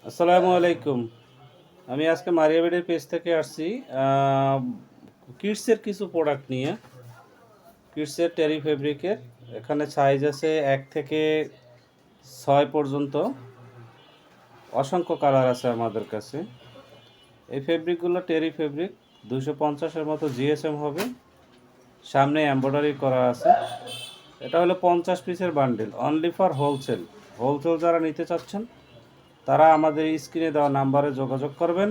আসসালামু আলাইকুম। আমি আজকে মারিয়া বেডের পেজ থেকে আসছি কিডসের কিছু প্রোডাক্ট নিয়ে। কিডসের টেরি ফেব্রিকের এখানে সাইজ আছে 1 থেকে 6 পর্যন্ত। অসংখ্য কালার আছে আমাদের কাছে। এই ফেব্রিকগুলো টেরি ফেব্রিক 250 এর মতো জিএসএম হবে। সামনে এমব্রয়ডারি করা আছে। এটা হলো 50 পিসের bundle, only for wholesale. Wholesale যারা নিতে চাচ্ছেন তারা আমাদের স্ক্রিনে দেওয়া নাম্বারে যোগাযোগ করবেন।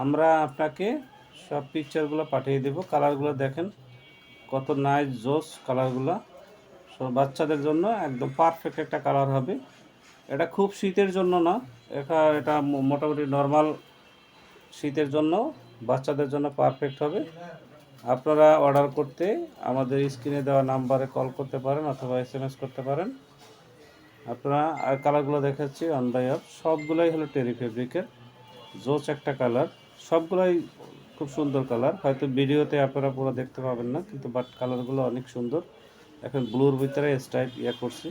আমরা আপনাকে সব পিকচারগুলো পাঠিয়ে দেব। কালারগুলো দেখেন কত নাইস জোস কালারগুলো। সব বাচ্চাদের জন্য একদম পারফেক্ট একটা কালার হবে। এটা খুব শীতের জন্য না, এটা মোটামুটি নর্মাল শীতের জন্য, বাচ্চাদের জন্য পারফেক্ট হবে। আপনারা অর্ডার করতে আমাদের স্ক্রিনে দেওয়া নাম্বারে কল করতে পারেন অথবা SMS করতে পারেন। আপনারা আর কালারগুলো দেখাচ্ছি অন বাই অফ। সবগুলোই হলো টেরি ফেব্রিকের জোস একটা কালার। সবগুলোই খুব সুন্দর কালার। হয়তো ভিডিওতে আপনারা পুরো দেখতে পাবেন না, কিন্তু বাট কালারগুলো অনেক সুন্দর। এখন ব্লুর ভিতরে স্ট্রাইপ করছি।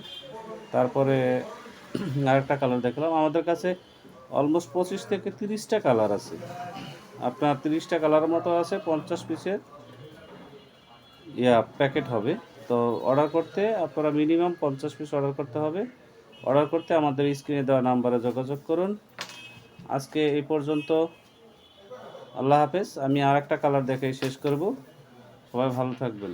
তারপরে আরেকটা কালার দেখলাম। আমাদের কাছে অলমোস্ট 25 থেকে 30টা কালার আছে। আপনার 30টা কালার মতো আছে। 50 পিসের প্যাকেট হবে। তো অর্ডার করতে আপনারা মিনিমাম 50 পিস অর্ডার করতে হবে। অর্ডার করতে আমাদের স্ক্রিনে দেওয়া নাম্বারে যোগাযোগ করুন। আজকে এই পর্যন্ত। আল্লাহ হাফেজ। আমি আরেকটা কালার দেখাই শেষ করব। সবাই ভালো থাকবেন।